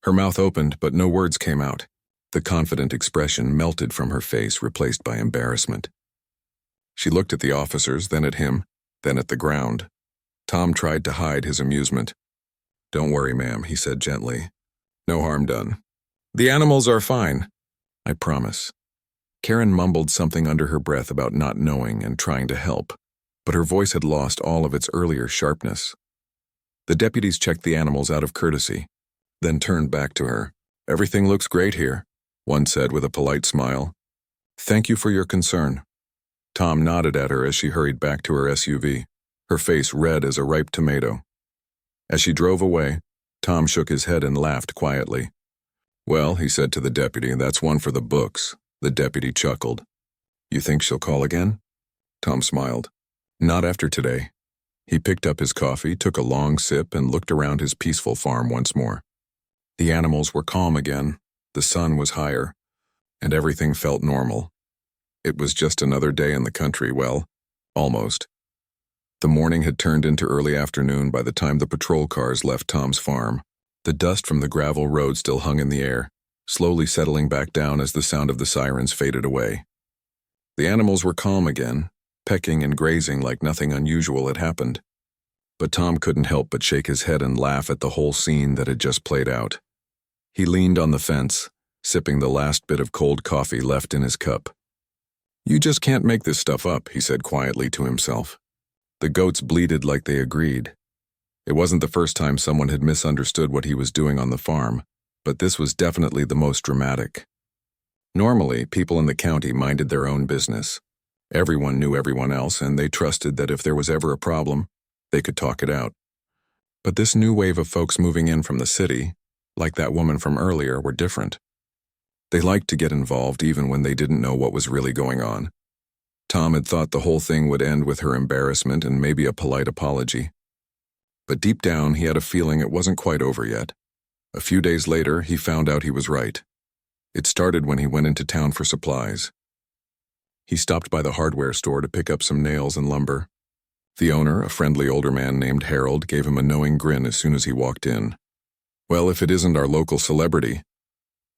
Her mouth opened, but no words came out. The confident expression melted from her face, replaced by embarrassment. She looked at the officers, then at him, then at the ground. Tom tried to hide his amusement. "Don't worry, ma'am," he said gently. "No harm done. The animals are fine. I promise." Karen mumbled something under her breath about not knowing and trying to help, but her voice had lost all of its earlier sharpness. The deputies checked the animals out of courtesy, then turned back to her. "Everything looks great here," one said with a polite smile. "Thank you for your concern." Tom nodded at her as she hurried back to her SUV, her face red as a ripe tomato. As she drove away, Tom shook his head and laughed quietly. "Well," he said to the deputy, "that's one for the books." The deputy chuckled. "You think she'll call again?" Tom smiled. "Not after today." He picked up his coffee, took a long sip, and looked around his peaceful farm once more. The animals were calm again, the sun was higher, and everything felt normal. It was just another day in the country, well, almost. The morning had turned into early afternoon by the time the patrol cars left Tom's farm. The dust from the gravel road still hung in the air, slowly settling back down as the sound of the sirens faded away. The animals were calm again, pecking and grazing like nothing unusual had happened. But Tom couldn't help but shake his head and laugh at the whole scene that had just played out. He leaned on the fence, sipping the last bit of cold coffee left in his cup. "You just can't make this stuff up," he said quietly to himself. The goats bleated like they agreed. It wasn't the first time someone had misunderstood what he was doing on the farm, but this was definitely the most dramatic. Normally, people in the county minded their own business. Everyone knew everyone else, and they trusted that if there was ever a problem, they could talk it out. But this new wave of folks moving in from the city, like that woman from earlier, were different. They liked to get involved even when they didn't know what was really going on. Tom had thought the whole thing would end with her embarrassment and maybe a polite apology. But deep down, he had a feeling it wasn't quite over yet. A few days later, he found out he was right. It started when he went into town for supplies. He stopped by the hardware store to pick up some nails and lumber. The owner, a friendly older man named Harold, gave him a knowing grin as soon as he walked in. "Well, if it isn't our local celebrity,"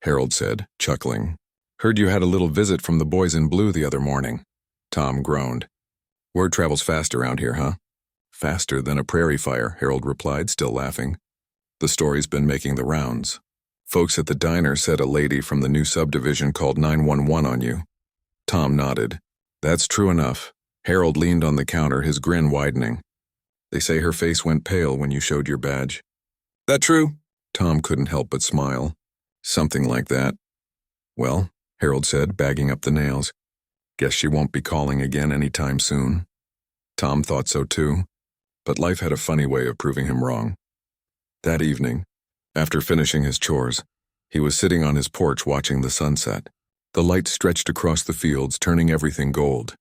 Harold said, chuckling. "Heard you had a little visit from the boys in blue the other morning." Tom groaned. "Word travels fast around here, huh?" "Faster than a prairie fire," Harold replied, still laughing. "The story's been making the rounds. Folks at the diner said a lady from the new subdivision called 911 on you." Tom nodded. "That's true enough." Harold leaned on the counter, his grin widening. "They say her face went pale when you showed your badge." "That true?" Tom couldn't help but smile. "Something like that." "Well," Harold said, bagging up the nails, "guess she won't be calling again anytime soon." Tom thought so too, but life had a funny way of proving him wrong. That evening, after finishing his chores, he was sitting on his porch watching the sunset. The light stretched across the fields, turning everything gold.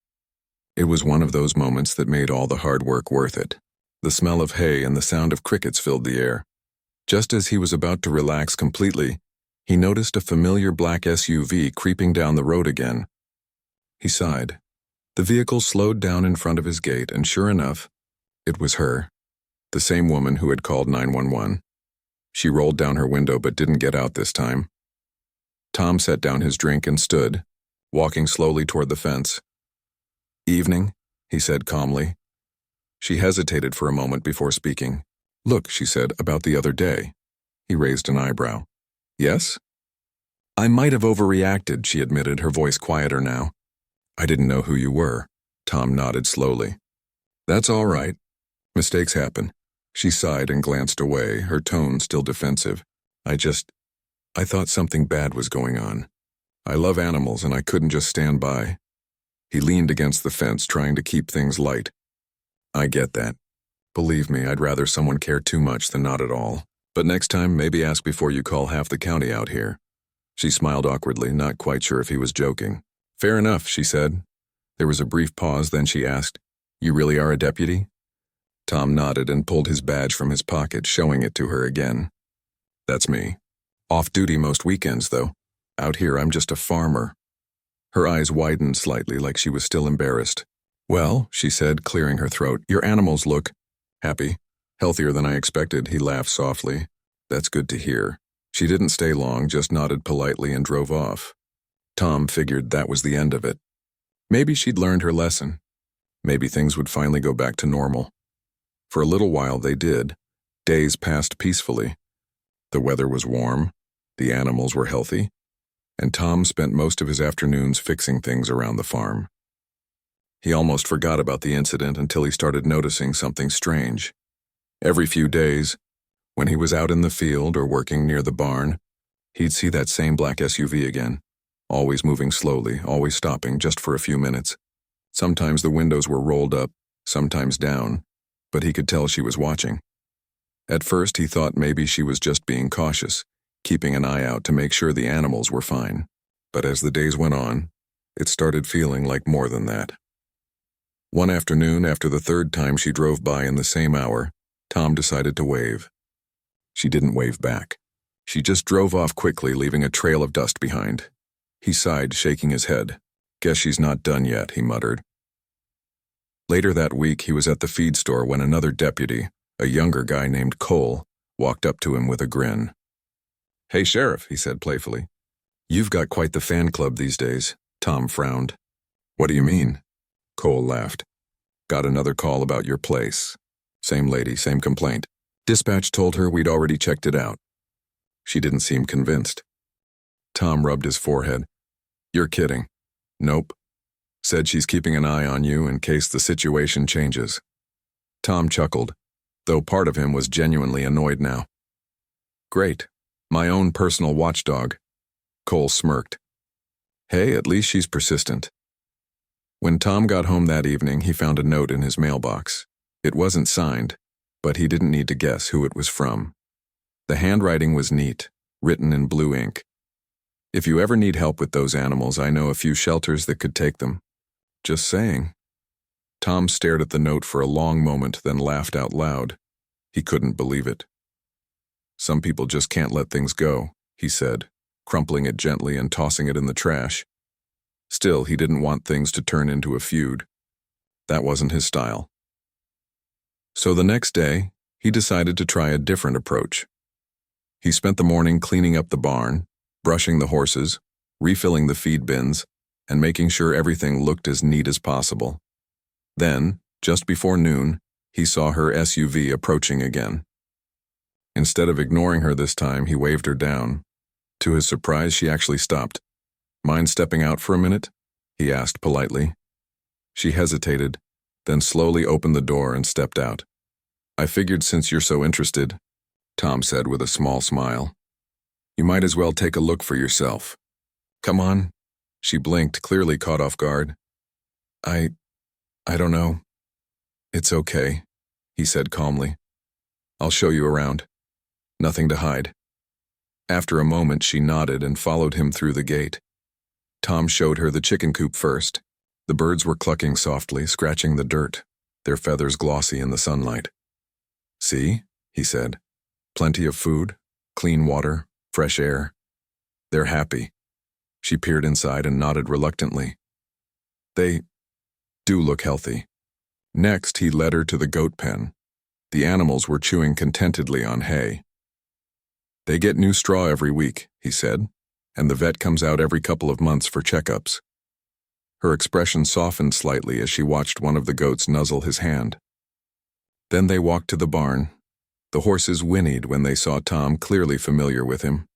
It was one of those moments that made all the hard work worth it. The smell of hay and the sound of crickets filled the air. Just as he was about to relax completely, he noticed a familiar black SUV creeping down the road again. He sighed. The vehicle slowed down in front of his gate, and sure enough, it was her, the same woman who had called 911. She rolled down her window but didn't get out this time. Tom set down his drink and stood, walking slowly toward the fence. "Evening," he said calmly. She hesitated for a moment before speaking. "Look," she said, "about the other day." He raised an eyebrow. "Yes?" "I might have overreacted," she admitted, her voice quieter now. "I didn't know who you were." Tom nodded slowly. "That's all right. Mistakes happen." She sighed and glanced away, her tone still defensive. I thought something bad was going on. I love animals and I couldn't just stand by." He leaned against the fence, trying to keep things light. "I get that. Believe me, I'd rather someone care too much than not at all. But next time, maybe ask before you call half the county out here." She smiled awkwardly, not quite sure if he was joking. "Fair enough," she said. There was a brief pause, then she asked, "You really are a deputy?" Tom nodded and pulled his badge from his pocket, showing it to her again. "That's me. Off duty most weekends, though. Out here, I'm just a farmer." Her eyes widened slightly, like she was still embarrassed. "Well," she said, clearing her throat, "your animals look happy. Healthier than I expected." He laughed softly. "That's good to hear." She didn't stay long, just nodded politely and drove off. Tom figured that was the end of it. Maybe she'd learned her lesson. Maybe things would finally go back to normal. For a little while they did. Days passed peacefully. The weather was warm, the animals were healthy, and Tom spent most of his afternoons fixing things around the farm. He almost forgot about the incident until he started noticing something strange. Every few days, when he was out in the field or working near the barn, he'd see that same black SUV again, always moving slowly, always stopping just for a few minutes. Sometimes the windows were rolled up, sometimes down, but he could tell she was watching. At first he thought maybe she was just being cautious, keeping an eye out to make sure the animals were fine. But as the days went on, it started feeling like more than that. One afternoon, after the third time she drove by in the same hour, Tom decided to wave. She didn't wave back. She just drove off quickly, leaving a trail of dust behind. He sighed, shaking his head. "Guess she's not done yet," he muttered. Later that week, he was at the feed store when another deputy, a younger guy named Cole, walked up to him with a grin. "Hey, Sheriff," he said playfully. "You've got quite the fan club these days." Tom frowned. "What do you mean?" Cole laughed. "Got another call about your place. Same lady, same complaint. Dispatch told her we'd already checked it out." She didn't seem convinced. Tom rubbed his forehead. "You're kidding." "Nope. Said she's keeping an eye on you in case the situation changes." Tom chuckled, though part of him was genuinely annoyed now. "Great. My own personal watchdog." Cole smirked. "Hey, at least she's persistent." When Tom got home that evening, he found a note in his mailbox. It wasn't signed, but he didn't need to guess who it was from. The handwriting was neat, written in blue ink. "If you ever need help with those animals, I know a few shelters that could take them. Just saying." Tom stared at the note for a long moment, then laughed out loud. He couldn't believe it. "Some people just can't let things go," he said, crumpling it gently and tossing it in the trash. Still, he didn't want things to turn into a feud. That wasn't his style. So the next day, he decided to try a different approach. He spent the morning cleaning up the barn, brushing the horses, refilling the feed bins, and making sure everything looked as neat as possible. Then, just before noon, he saw her SUV approaching again. Instead of ignoring her this time, he waved her down. To his surprise, she actually stopped. "Mind stepping out for a minute?" he asked politely. She hesitated, then slowly opened the door and stepped out. "I figured since you're so interested," Tom said with a small smile, "you might as well take a look for yourself." "Come on." She blinked, clearly caught off guard. I don't know. It's okay," he said calmly. "I'll show you around. Nothing to hide." After a moment, she nodded and followed him through the gate. Tom showed her the chicken coop first. The birds were clucking softly, scratching the dirt, their feathers glossy in the sunlight. "See," he said. "Plenty of food, clean water, fresh air. They're happy." She peered inside and nodded reluctantly. "They do look healthy." Next, he led her to the goat pen. The animals were chewing contentedly on hay. "They get new straw every week," he said, "and the vet comes out every couple of months for checkups." Her expression softened slightly as she watched one of the goats nuzzle his hand. Then they walked to the barn. The horses whinnied when they saw Tom, clearly familiar with him.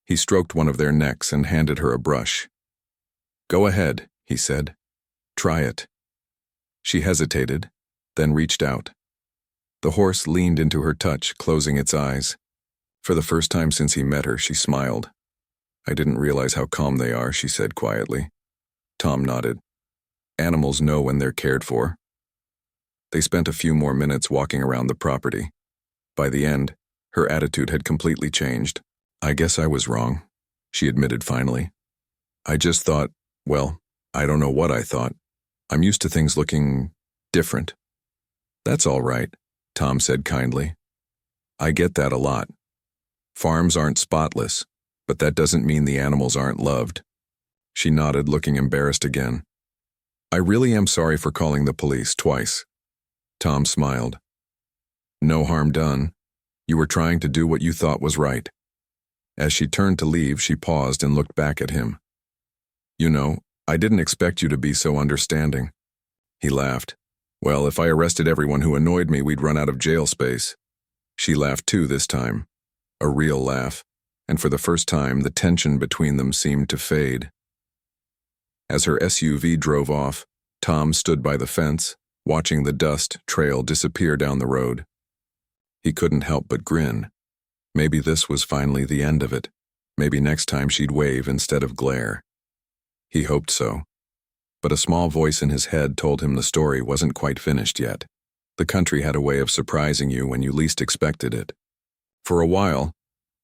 He stroked one of their necks and handed her a brush. "Go ahead," he said. "Try it." She hesitated, then reached out. The horse leaned into her touch, closing its eyes. For the first time since he met her, she smiled. "I didn't realize how calm they are," she said quietly. Tom nodded. "Animals know when they're cared for." They spent a few more minutes walking around the property. By the end, her attitude had completely changed. "I guess I was wrong," she admitted finally. "I just thought, well, I don't know what I thought. I'm used to things looking different." "That's all right," Tom said kindly. "I get that a lot. Farms aren't spotless, but that doesn't mean the animals aren't loved." She nodded, looking embarrassed again. "I really am sorry for calling the police twice." Tom smiled. "No harm done. You were trying to do what you thought was right." As she turned to leave, she paused and looked back at him. "You know, I didn't expect you to be so understanding." He laughed. "Well, if I arrested everyone who annoyed me, we'd run out of jail space." She laughed too this time, a real laugh, and for the first time the tension between them seemed to fade. As her SUV drove off, Tom stood by the fence, watching the dust trail disappear down the road. He couldn't help but grin. Maybe this was finally the end of it. Maybe next time she'd wave instead of glare. He hoped so. But a small voice in his head told him the story wasn't quite finished yet. The country had a way of surprising you when you least expected it. For a while,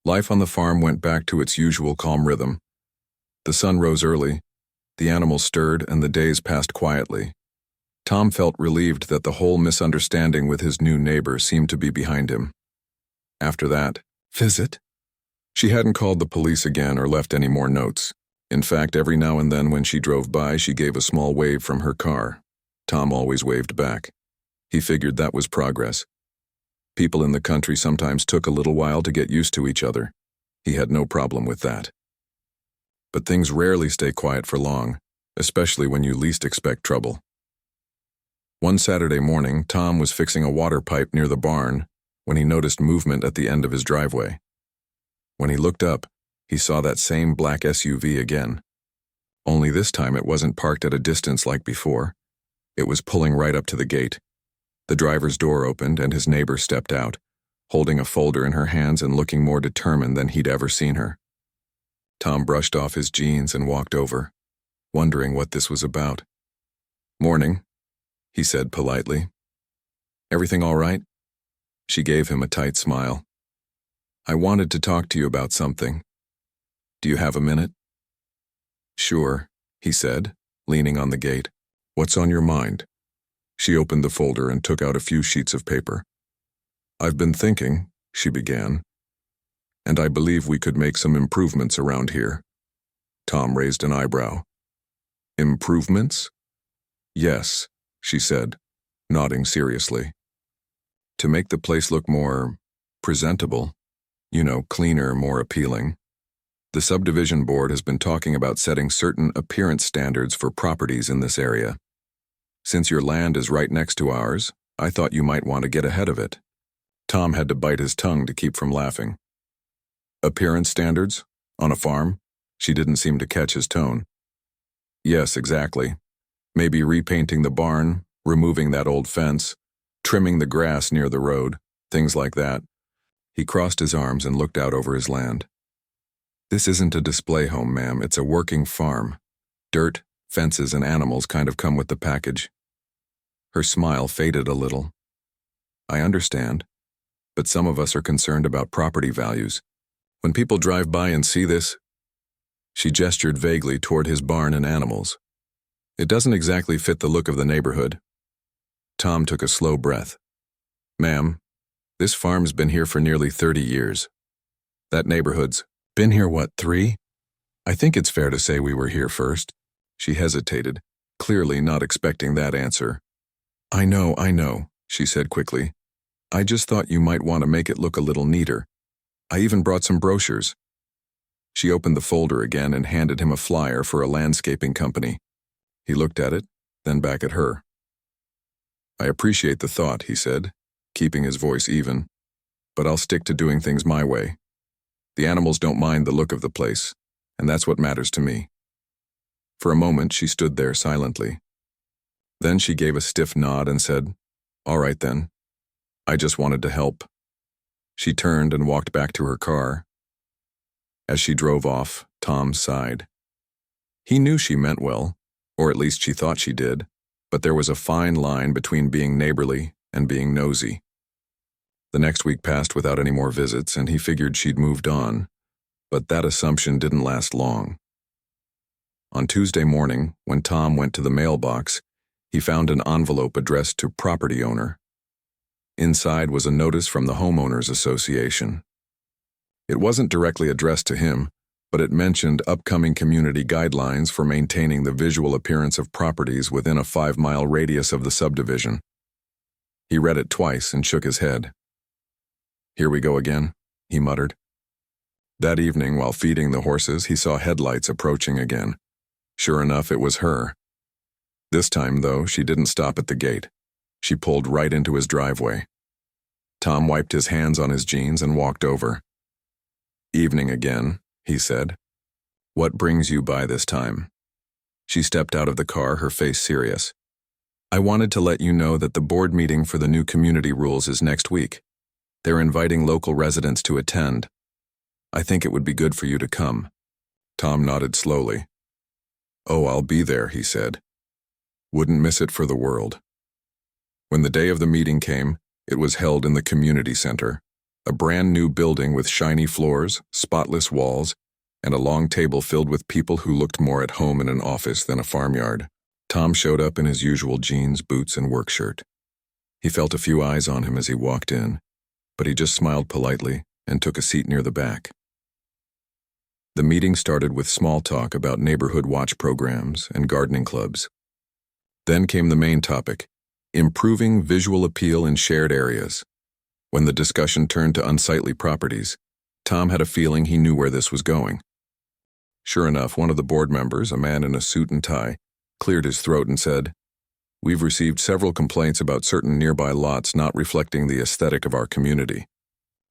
life on the farm went back to its usual calm rhythm. The sun rose early, the animals stirred, and the days passed quietly. Tom felt relieved that the whole misunderstanding with his new neighbor seemed to be behind him. After that, visit? She hadn't called the police again or left any more notes. In fact, every now and then when she drove by, she gave a small wave from her car. Tom always waved back. He figured that was progress. People in the country sometimes took a little while to get used to each other. He had no problem with that. But things rarely stay quiet for long, especially when you least expect trouble. One Saturday morning, Tom was fixing a water pipe near the barn when he noticed movement at the end of his driveway. When he looked up, he saw that same black SUV again. Only this time it wasn't parked at a distance like before. It was pulling right up to the gate. The driver's door opened and his neighbor stepped out, holding a folder in her hands and looking more determined than he'd ever seen her. Tom brushed off his jeans and walked over, wondering what this was about. "Morning," he said politely. "Everything all right?" She gave him a tight smile. "I wanted to talk to you about something. Do you have a minute?" "Sure," he said, leaning on the gate. "What's on your mind?" She opened the folder and took out a few sheets of paper. "I've been thinking," she began, "and I believe we could make some improvements around here." Tom raised an eyebrow. "Improvements?" "Yes," she said, nodding seriously. "To make the place look more presentable, cleaner, more appealing. The subdivision board has been talking about setting certain appearance standards for properties in this area. Since your land is right next to ours, I thought you might want to get ahead of it." Tom had to bite his tongue to keep from laughing. "Appearance standards? On a farm?" She didn't seem to catch his tone. "Yes, exactly. Maybe repainting the barn, removing that old fence, trimming the grass near the road, things like that." He crossed his arms and looked out over his land. "This isn't a display home, ma'am. It's a working farm. Dirt, fences, and animals kind of come with the package." Her smile faded a little. "I understand, but some of us are concerned about property values. When people drive by and see this..." She gestured vaguely toward his barn and animals. "It doesn't exactly fit the look of the neighborhood." Tom took a slow breath. "Ma'am, this farm's been here for nearly 30 years. That neighborhood's been here, what, 3? I think it's fair to say we were here first." She hesitated, clearly not expecting that answer. I know, she said quickly. "I just thought you might want to make it look a little neater. I even brought some brochures." She opened the folder again and handed him a flyer for a landscaping company. He looked at it, then back at her. "I appreciate the thought," he said, keeping his voice even, "but I'll stick to doing things my way. The animals don't mind the look of the place, and that's what matters to me." For a moment, she stood there silently. Then she gave a stiff nod and said, "All right then. I just wanted to help." She turned and walked back to her car. As she drove off, Tom sighed. He knew she meant well, or at least she thought she did, but there was a fine line between being neighborly and being nosy. The next week passed without any more visits, and he figured she'd moved on, but that assumption didn't last long. On Tuesday morning, when Tom went to the mailbox, he found an envelope addressed to property owner. Inside was a notice from the Homeowners Association. It wasn't directly addressed to him, but it mentioned upcoming community guidelines for maintaining the visual appearance of properties within a 5-mile radius of the subdivision. He read it twice and shook his head. "Here we go again," he muttered. That evening, while feeding the horses, he saw headlights approaching again. Sure enough, it was her. This time, though, she didn't stop at the gate. She pulled right into his driveway. Tom wiped his hands on his jeans and walked over. "Evening again," he said. "What brings you by this time?" She stepped out of the car, her face serious. "I wanted to let you know that the board meeting for the new community rules is next week. They're inviting local residents to attend. I think it would be good for you to come." Tom nodded slowly. "Oh, I'll be there," he said. "Wouldn't miss it for the world." When the day of the meeting came, it was held in the community center, a brand new building with shiny floors, spotless walls, and a long table filled with people who looked more at home in an office than a farmyard. Tom showed up in his usual jeans, boots, and work shirt. He felt a few eyes on him as he walked in, but he just smiled politely and took a seat near the back. The meeting started with small talk about neighborhood watch programs and gardening clubs. Then came the main topic, improving visual appeal in shared areas. When the discussion turned to unsightly properties, Tom had a feeling he knew where this was going. Sure enough, one of the board members, a man in a suit and tie, cleared his throat and said, "We've received several complaints about certain nearby lots not reflecting the aesthetic of our community.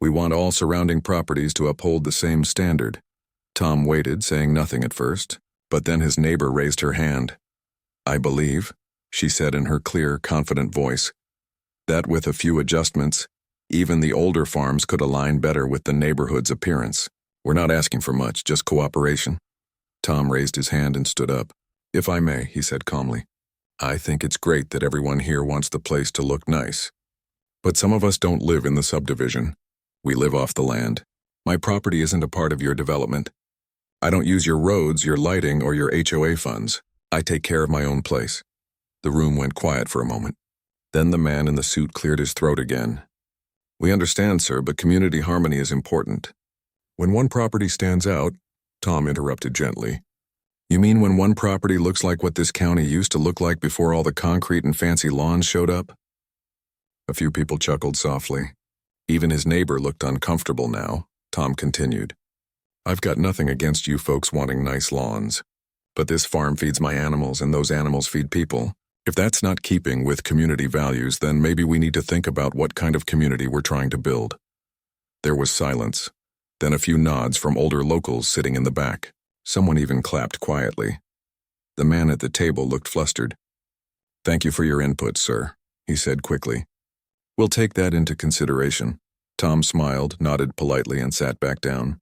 We want all surrounding properties to uphold the same standard." Tom waited, saying nothing at first, but then his neighbor raised her hand. "I believe," she said in her clear, confident voice, "that with a few adjustments, even the older farms could align better with the neighborhood's appearance. We're not asking for much, just cooperation." Tom raised his hand and stood up. "If I may," he said calmly, "I think it's great that everyone here wants the place to look nice. But some of us don't live in the subdivision. We live off the land. My property isn't a part of your development. I don't use your roads, your lighting, or your HOA funds. I take care of my own place." The room went quiet for a moment. Then the man in the suit cleared his throat again. "We understand, sir, but community harmony is important." "When one property stands out," Tom interrupted gently. "You mean when one property looks like what this county used to look like before all the concrete and fancy lawns showed up?" A few people chuckled softly. Even his neighbor looked uncomfortable now. Tom continued, "I've got nothing against you folks wanting nice lawns. But this farm feeds my animals and those animals feed people. If that's not keeping with community values, then maybe we need to think about what kind of community we're trying to build." There was silence, then a few nods from older locals sitting in the back. Someone even clapped quietly. The man at the table looked flustered. "Thank you for your input, sir," he said quickly. "We'll take that into consideration." Tom smiled, nodded politely, and sat back down.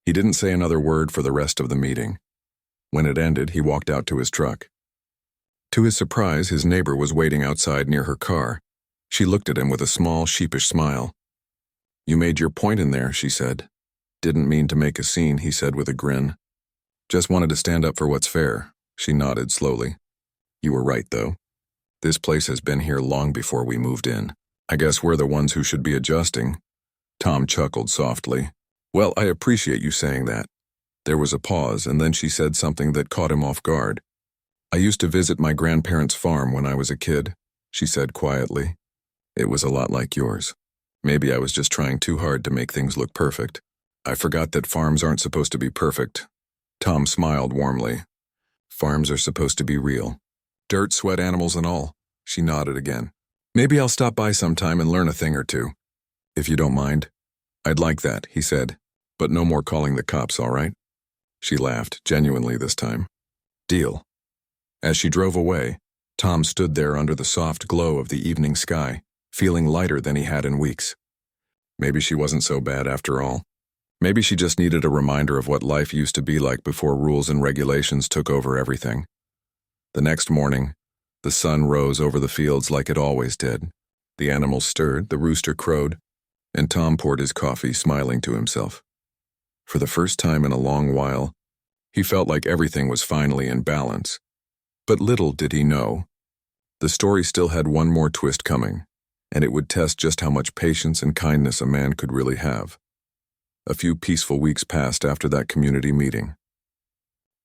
He didn't say another word for the rest of the meeting. When it ended, he walked out to his truck. To his surprise, his neighbor was waiting outside near her car. She looked at him with a small, sheepish smile. "You made your point in there," she said. "Didn't mean to make a scene," he said with a grin. "Just wanted to stand up for what's fair." She nodded slowly. "You were right, though. This place has been here long before we moved in. I guess we're the ones who should be adjusting." Tom chuckled softly. "Well, I appreciate you saying that." There was a pause, and then she said something that caught him off guard. "I used to visit my grandparents' farm when I was a kid," she said quietly. "It was a lot like yours. Maybe I was just trying too hard to make things look perfect. I forgot that farms aren't supposed to be perfect." Tom smiled warmly. "Farms are supposed to be real. Dirt, sweat, animals, and all." She nodded again. "Maybe I'll stop by sometime and learn a thing or two." "If you don't mind." "I'd like that," he said. "But no more calling the cops, all right?" She laughed, genuinely this time. "Deal." As she drove away, Tom stood there under the soft glow of the evening sky, feeling lighter than he had in weeks. Maybe she wasn't so bad after all. Maybe she just needed a reminder of what life used to be like before rules and regulations took over everything. The next morning, the sun rose over the fields like it always did. The animals stirred, the rooster crowed, and Tom poured his coffee, smiling to himself. For the first time in a long while, he felt like everything was finally in balance. But little did he know, the story still had one more twist coming, and it would test just how much patience and kindness a man could really have. A few peaceful weeks passed after that community meeting.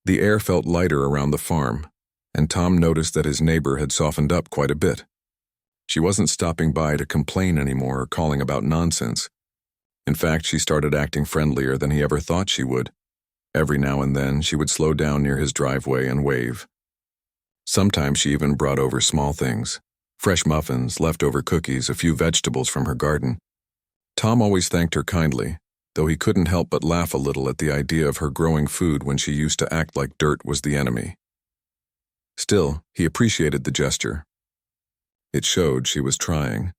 The air felt lighter around the farm, and Tom noticed that his neighbor had softened up quite a bit. She wasn't stopping by to complain anymore or calling about nonsense. In fact, she started acting friendlier than he ever thought she would. Every now and then, she would slow down near his driveway and wave. Sometimes she even brought over small things: fresh muffins, leftover cookies, a few vegetables from her garden. Tom always thanked her kindly, though he couldn't help but laugh a little at the idea of her growing food when she used to act like dirt was the enemy. Still, he appreciated the gesture. It showed she was trying.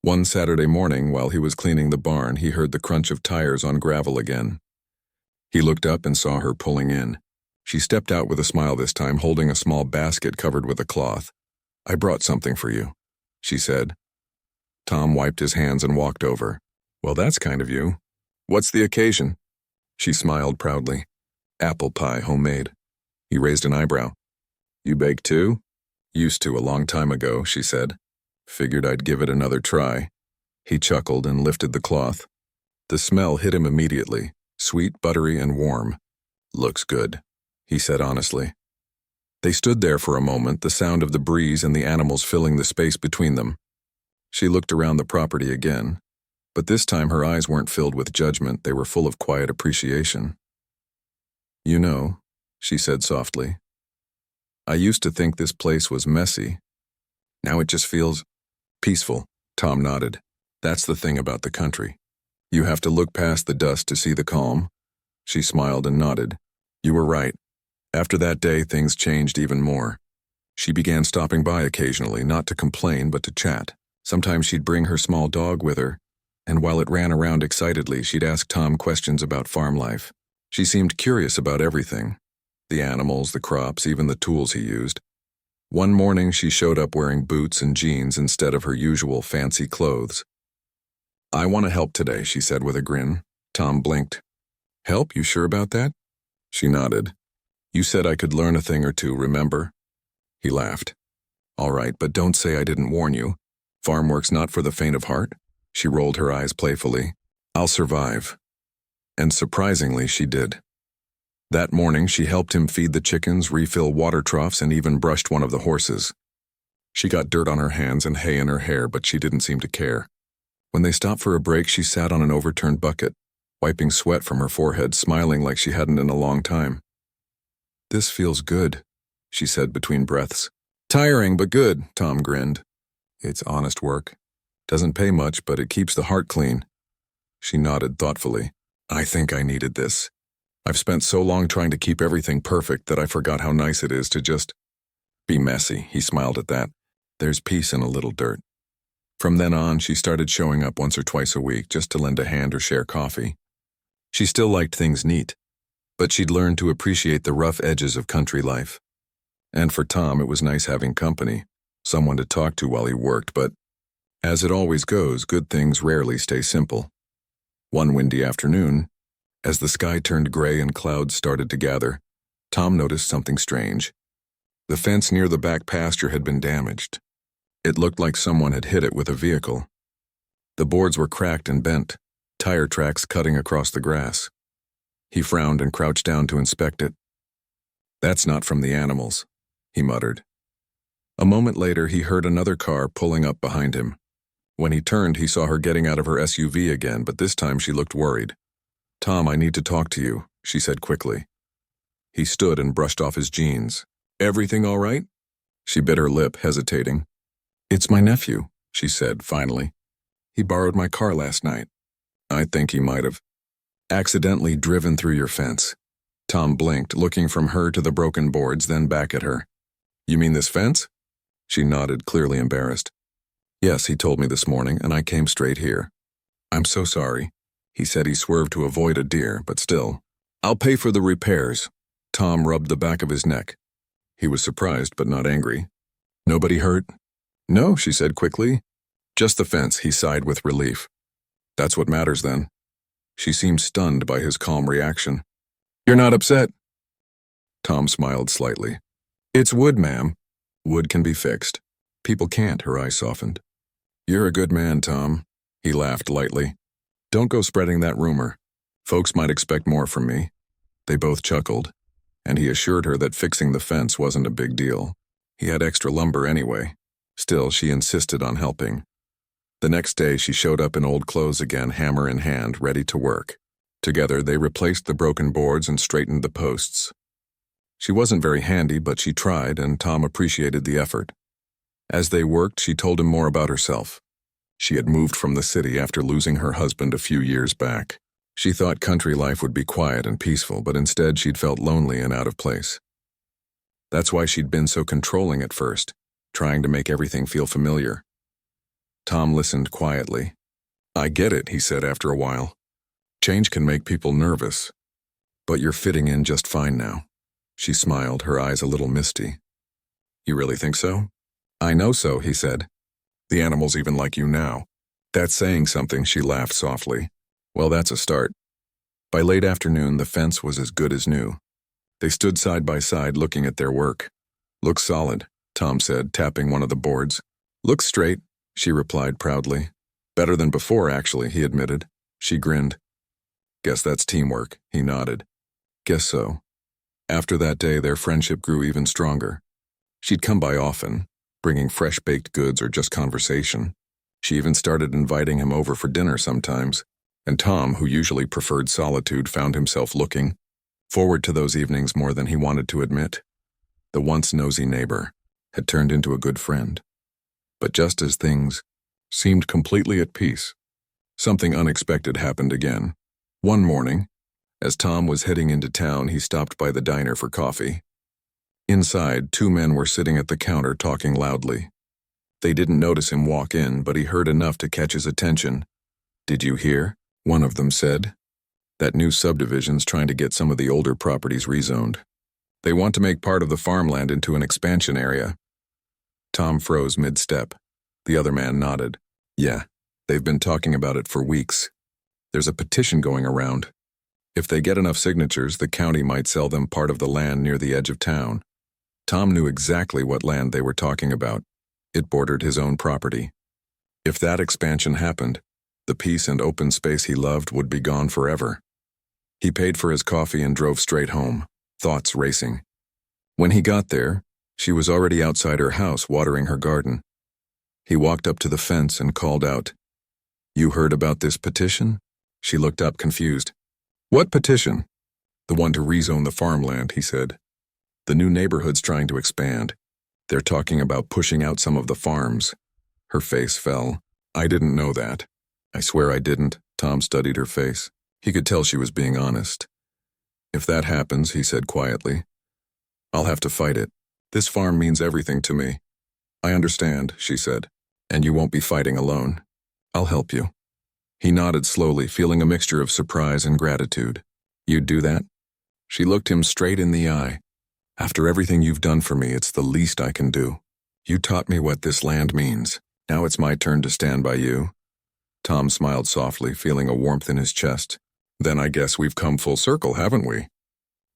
One Saturday morning, while he was cleaning the barn, he heard the crunch of tires on gravel again. He looked up and saw her pulling in. She stepped out with a smile this time, holding a small basket covered with a cloth. "I brought something for you," she said. Tom wiped his hands and walked over. "Well, that's kind of you. What's the occasion?" She smiled proudly. "Apple pie, homemade." He raised an eyebrow. "You bake too?" "Used to a long time ago," she said. "Figured I'd give it another try." He chuckled and lifted the cloth. The smell hit him immediately, sweet, buttery, and warm. "Looks good," he said honestly. They stood there for a moment, the sound of the breeze and the animals filling the space between them. She looked around the property again, but this time her eyes weren't filled with judgment, they were full of quiet appreciation. "You know," she said softly, "I used to think this place was messy. Now it just feels peaceful." Tom nodded. "That's the thing about the country. You have to look past the dust to see the calm." She smiled and nodded. "You were right. After that day, things changed even more." She began stopping by occasionally, not to complain, but to chat. Sometimes she'd bring her small dog with her, and while it ran around excitedly, she'd ask Tom questions about farm life. She seemed curious about everything: the animals, the crops, even the tools he used. One morning, she showed up wearing boots and jeans instead of her usual fancy clothes. "I want to help today," she said with a grin. Tom blinked. "Help? You sure about that?" She nodded. "You said I could learn a thing or two, remember?" He laughed. "All right, but don't say I didn't warn you. Farm work's not for the faint of heart." She rolled her eyes playfully. "I'll survive." And surprisingly, she did. That morning, she helped him feed the chickens, refill water troughs, and even brushed one of the horses. She got dirt on her hands and hay in her hair, but she didn't seem to care. When they stopped for a break, she sat on an overturned bucket, wiping sweat from her forehead, smiling like she hadn't in a long time. "This feels good," she said between breaths. "Tiring, but good," Tom grinned. "It's honest work. Doesn't pay much, but it keeps the heart clean." She nodded thoughtfully. "I think I needed this. I've spent so long trying to keep everything perfect that I forgot how nice it is to just be messy." He smiled at that. "There's peace in a little dirt." From then on, she started showing up once or twice a week just to lend a hand or share coffee. She still liked things neat, but she'd learned to appreciate the rough edges of country life. And for Tom, it was nice having company, someone to talk to while he worked, but as it always goes, good things rarely stay simple. One windy afternoon, as the sky turned gray and clouds started to gather, Tom noticed something strange. The fence near the back pasture had been damaged. It looked like someone had hit it with a vehicle. The boards were cracked and bent, tire tracks cutting across the grass. He frowned and crouched down to inspect it. "That's not from the animals," he muttered. A moment later, he heard another car pulling up behind him. When he turned, he saw her getting out of her SUV again, but this time she looked worried. "Tom, I need to talk to you," she said quickly. He stood and brushed off his jeans. "Everything all right?" She bit her lip, hesitating. "It's my nephew," she said finally. "He borrowed my car last night. I think he might have accidentally driven through your fence." Tom blinked, looking from her to the broken boards, then back at her. "You mean this fence?" She nodded, clearly embarrassed. "Yes, he told me this morning, and I came straight here." "I'm so sorry." He said he swerved to avoid a deer, but still. "I'll pay for the repairs." Tom rubbed the back of his neck. He was surprised, but not angry. "Nobody hurt?" "No," she said quickly. "Just the fence," he sighed with relief. "That's what matters then." She seemed stunned by his calm reaction. "You're not upset?" Tom smiled slightly. "It's wood, ma'am. Wood can be fixed. People can't," her eyes softened. "You're a good man, Tom." He laughed lightly. "Don't go spreading that rumor. Folks might expect more from me." They both chuckled, and he assured her that fixing the fence wasn't a big deal. He had extra lumber anyway. Still, she insisted on helping. The next day, she showed up in old clothes again, hammer in hand, ready to work. Together, they replaced the broken boards and straightened the posts. She wasn't very handy, but she tried, and Tom appreciated the effort. As they worked, she told him more about herself. She had moved from the city after losing her husband a few years back. She thought country life would be quiet and peaceful, but instead she'd felt lonely and out of place. That's why she'd been so controlling at first, trying to make everything feel familiar. Tom listened quietly. "I get it," he said after a while. "Change can make people nervous. But you're fitting in just fine now." She smiled, her eyes a little misty. "You really think so?" "I know so," he said. "The animals even like you now." "That's saying something," she laughed softly. "Well, that's a start." By late afternoon, the fence was as good as new. They stood side by side looking at their work. "Looks solid," Tom said, tapping one of the boards. "Looks straight," she replied proudly. "Better than before, actually," he admitted. She grinned. "Guess that's teamwork," he nodded. "Guess so." After that day, their friendship grew even stronger. She'd come by often, bringing fresh baked goods or just conversation. She even started inviting him over for dinner sometimes, and Tom, who usually preferred solitude, found himself looking forward to those evenings more than he wanted to admit. The once nosy neighbor had turned into a good friend. But just as things seemed completely at peace, something unexpected happened again. One morning, as Tom was heading into town, he stopped by the diner for coffee. Inside, two men were sitting at the counter talking loudly. They didn't notice him walk in, but he heard enough to catch his attention. "Did you hear?" one of them said. "That new subdivision's trying to get some of the older properties rezoned. They want to make part of the farmland into an expansion area." Tom froze mid-step. The other man nodded. "Yeah, they've been talking about it for weeks. There's a petition going around. If they get enough signatures, the county might sell them part of the land near the edge of town." Tom knew exactly what land they were talking about. It bordered his own property. If that expansion happened, the peace and open space he loved would be gone forever. He paid for his coffee and drove straight home, thoughts racing. When he got there, she was already outside her house watering her garden. He walked up to the fence and called out, "You heard about this petition?" She looked up confused. "What petition?" "The one to rezone the farmland," he said. "The new neighborhood's trying to expand. They're talking about pushing out some of the farms." Her face fell. "I didn't know that." "I swear I didn't." Tom studied her face. He could tell she was being honest. "If that happens," he said quietly, "I'll have to fight it. This farm means everything to me." "I understand," she said. "And you won't be fighting alone. I'll help you." He nodded slowly, feeling a mixture of surprise and gratitude. "You'd do that?" She looked him straight in the eye. "After everything you've done for me, it's the least I can do. You taught me what this land means. Now it's my turn to stand by you." Tom smiled softly, feeling a warmth in his chest. "Then I guess we've come full circle, haven't we?"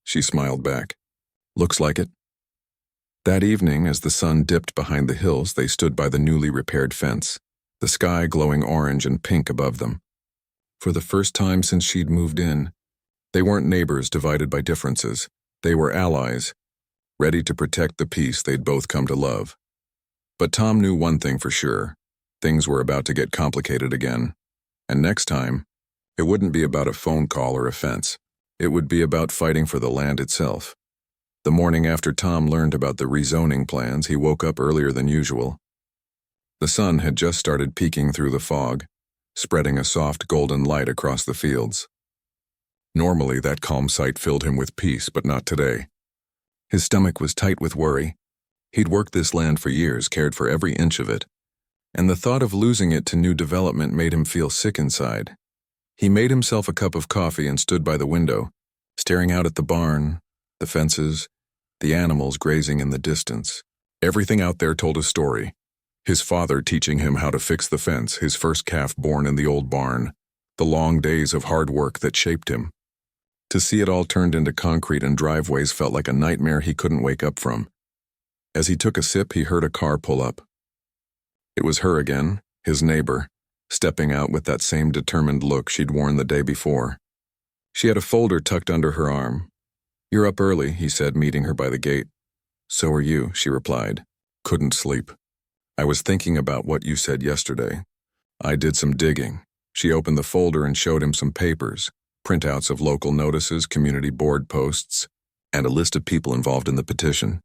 She smiled back. "Looks like it." That evening, as the sun dipped behind the hills, they stood by the newly repaired fence, the sky glowing orange and pink above them. For the first time since she'd moved in, they weren't neighbors divided by differences. They were allies, ready to protect the peace they'd both come to love. But Tom knew one thing for sure. Things were about to get complicated again. And next time, it wouldn't be about a phone call or a fence. It would be about fighting for the land itself. The morning after Tom learned about the rezoning plans, he woke up earlier than usual. The sun had just started peeking through the fog, spreading a soft golden light across the fields. Normally, that calm sight filled him with peace, but not today. His stomach was tight with worry. He'd worked this land for years, cared for every inch of it, and the thought of losing it to new development made him feel sick inside. He made himself a cup of coffee and stood by the window, staring out at the barn, the fences, the animals grazing in the distance. Everything out there told a story. His father teaching him how to fix the fence, his first calf born in the old barn, the long days of hard work that shaped him. To see it all turned into concrete and driveways felt like a nightmare he couldn't wake up from. As he took a sip, he heard a car pull up. It was her again, his neighbor, stepping out with that same determined look she'd worn the day before. She had a folder tucked under her arm. "You're up early," he said, meeting her by the gate. "So are you," she replied. "Couldn't sleep. I was thinking about what you said yesterday. I did some digging. She opened the folder and showed him some papers, printouts of local notices, community board posts, and a list of people involved in the petition.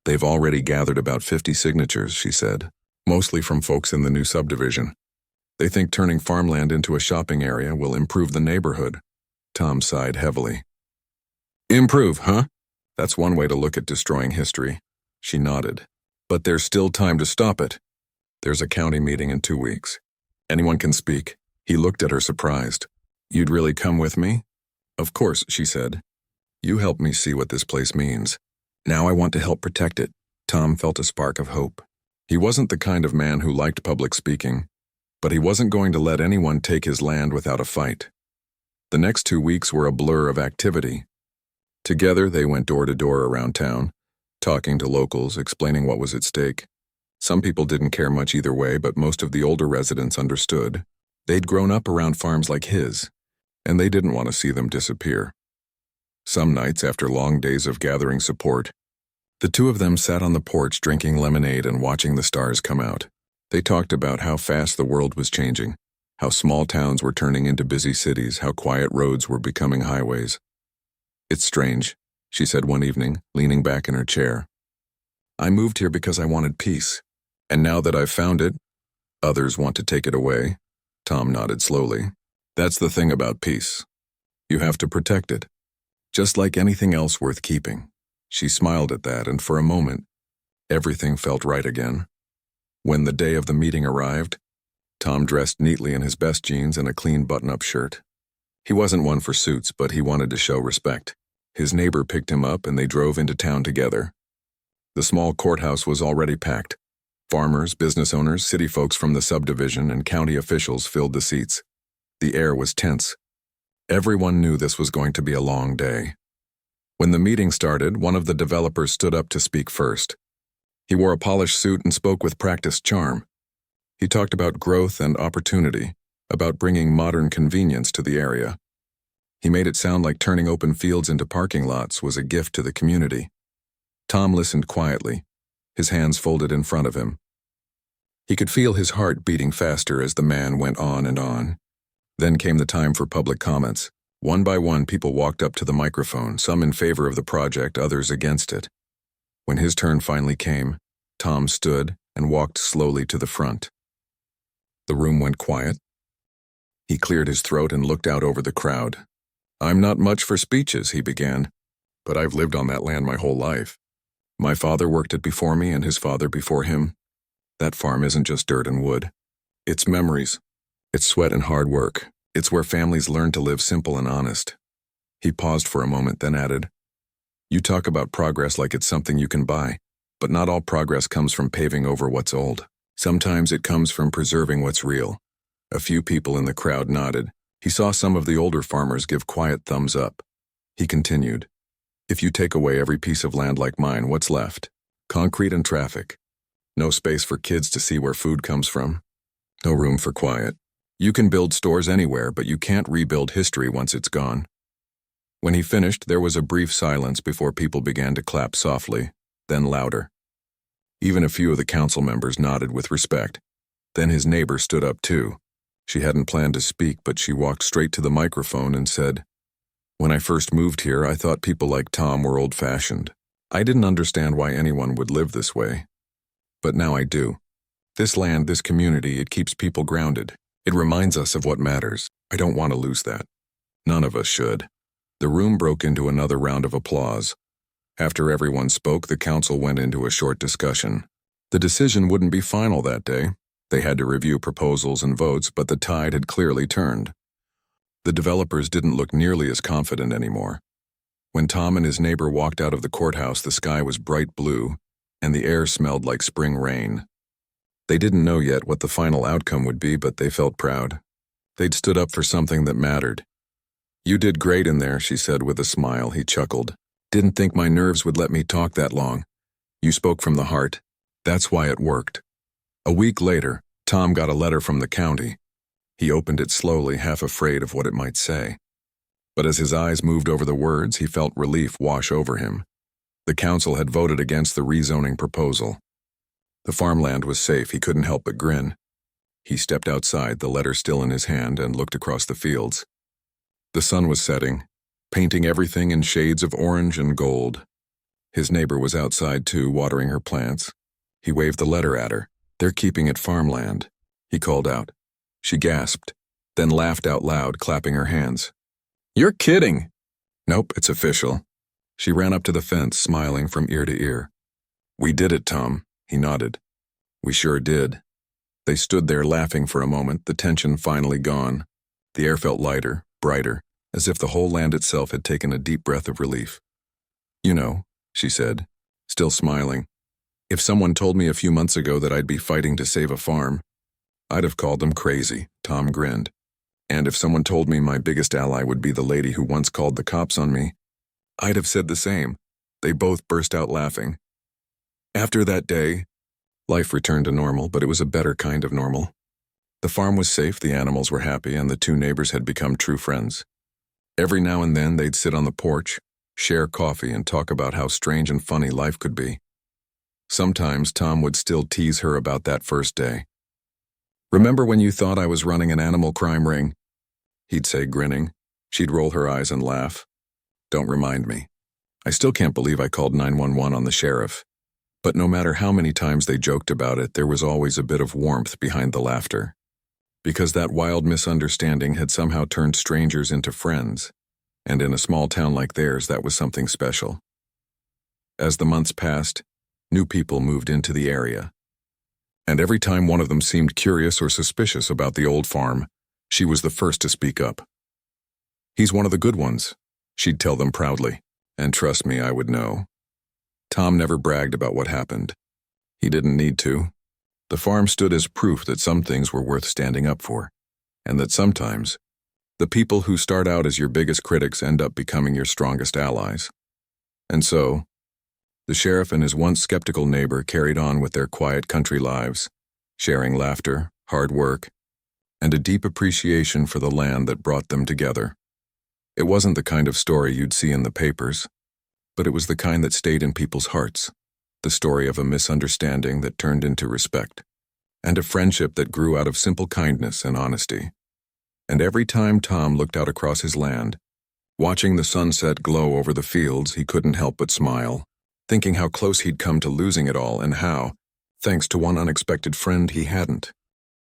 They've already gathered about 50 signatures, she said, mostly from folks in the new subdivision. They think turning farmland into a shopping area will improve the neighborhood. Tom sighed heavily. Improve, huh? That's one way to look at destroying history. She nodded. But there's still time to stop it. There's a county meeting in 2 weeks. Anyone can speak. He looked at her surprised. You'd really come with me? Of course, she said. You help me see what this place means. Now I want to help protect it. Tom felt a spark of hope. He wasn't the kind of man who liked public speaking, but he wasn't going to let anyone take his land without a fight. The next 2 weeks were a blur of activity. Together, they went door to door around town, talking to locals, explaining what was at stake. Some people didn't care much either way, but most of the older residents understood. They'd grown up around farms like his, and they didn't want to see them disappear. Some nights, after long days of gathering support, the two of them sat on the porch drinking lemonade and watching the stars come out. They talked about how fast the world was changing, how small towns were turning into busy cities, how quiet roads were becoming highways. It's strange, she said one evening, leaning back in her chair. I moved here because I wanted peace, and now that I've found it, others want to take it away. Tom nodded slowly. That's the thing about peace. You have to protect it, just like anything else worth keeping. She smiled at that, and for a moment, everything felt right again. When the day of the meeting arrived, Tom dressed neatly in his best jeans and a clean button-up shirt. He wasn't one for suits, but he wanted to show respect. His neighbor picked him up and they drove into town together. The small courthouse was already packed. Farmers, business owners, city folks from the subdivision, and county officials filled the seats. The air was tense. Everyone knew this was going to be a long day. When the meeting started, one of the developers stood up to speak first. He wore a polished suit and spoke with practiced charm. He talked about growth and opportunity, about bringing modern convenience to the area. He made it sound like turning open fields into parking lots was a gift to the community. Tom listened quietly, his hands folded in front of him. He could feel his heart beating faster as the man went on and on. Then came the time for public comments. One by one, people walked up to the microphone, some in favor of the project, others against it. When his turn finally came, Tom stood and walked slowly to the front. The room went quiet. He cleared his throat and looked out over the crowd. I'm not much for speeches, he began, but I've lived on that land my whole life. My father worked it before me and his father before him. That farm isn't just dirt and wood. It's memories. It's sweat and hard work. It's where families learn to live simple and honest. He paused for a moment, then added, You talk about progress like it's something you can buy, but not all progress comes from paving over what's old. Sometimes it comes from preserving what's real. A few people in the crowd nodded. He saw some of the older farmers give quiet thumbs up. He continued, If you take away every piece of land like mine, what's left? Concrete and traffic. No space for kids to see where food comes from. No room for quiet. You can build stores anywhere, but you can't rebuild history once it's gone. When he finished, there was a brief silence before people began to clap softly, then louder. Even a few of the council members nodded with respect. Then his neighbor stood up too. She hadn't planned to speak, but she walked straight to the microphone and said, When I first moved here, I thought people like Tom were old-fashioned. I didn't understand why anyone would live this way. But now I do. This land, this community, it keeps people grounded. It reminds us of what matters. I don't want to lose that. None of us should. The room broke into another round of applause. After everyone spoke, the council went into a short discussion. The decision wouldn't be final that day. They had to review proposals and votes, but the tide had clearly turned. The developers didn't look nearly as confident anymore. When Tom and his neighbor walked out of the courthouse, the sky was bright blue, and the air smelled like spring rain. They didn't know yet what the final outcome would be, but they felt proud. They'd stood up for something that mattered. You did great in there, she said with a smile. He chuckled. Didn't think my nerves would let me talk that long. You spoke from the heart. That's why it worked. A week later, Tom got a letter from the county. He opened it slowly, half afraid of what it might say. But as his eyes moved over the words, he felt relief wash over him. The council had voted against the rezoning proposal. The farmland was safe. He couldn't help but grin. He stepped outside, the letter still in his hand, and looked across the fields. The sun was setting, painting everything in shades of orange and gold. His neighbor was outside too, watering her plants. He waved the letter at her. "They're keeping it farmland," he called out. She gasped, then laughed out loud, clapping her hands. "You're kidding!" "Nope, it's official." She ran up to the fence, smiling from ear to ear. "We did it, Tom," he nodded. "We sure did." They stood there laughing for a moment, the tension finally gone. The air felt lighter, brighter, as if the whole land itself had taken a deep breath of relief. "You know," she said, still smiling, "if someone told me a few months ago that I'd be fighting to save a farm, I'd have called them crazy." Tom grinned. "And if someone told me my biggest ally would be the lady who once called the cops on me, I'd have said the same." They both burst out laughing. After that day, life returned to normal, but it was a better kind of normal. The farm was safe, the animals were happy, and the two neighbors had become true friends. Every now and then they'd sit on the porch, share coffee, and talk about how strange and funny life could be. Sometimes Tom would still tease her about that first day. "Remember when you thought I was running an animal crime ring?" he'd say, grinning. She'd roll her eyes and laugh. "Don't remind me. I still can't believe I called 911 on the sheriff." But no matter how many times they joked about it, there was always a bit of warmth behind the laughter. Because that wild misunderstanding had somehow turned strangers into friends, and in a small town like theirs, that was something special. As the months passed, new people moved into the area. And every time one of them seemed curious or suspicious about the old farm, she was the first to speak up. "He's one of the good ones," she'd tell them proudly, and trust me, I would know. Tom never bragged about what happened. He didn't need to. The farm stood as proof that some things were worth standing up for, and that sometimes the people who start out as your biggest critics end up becoming your strongest allies. And so, the sheriff and his once skeptical neighbor carried on with their quiet country lives, sharing laughter, hard work, and a deep appreciation for the land that brought them together. It wasn't the kind of story you'd see in the papers, but it was the kind that stayed in people's hearts, the story of a misunderstanding that turned into respect, and a friendship that grew out of simple kindness and honesty. And every time Tom looked out across his land, watching the sunset glow over the fields, he couldn't help but smile, thinking how close he'd come to losing it all and how, thanks to one unexpected friend, he hadn't.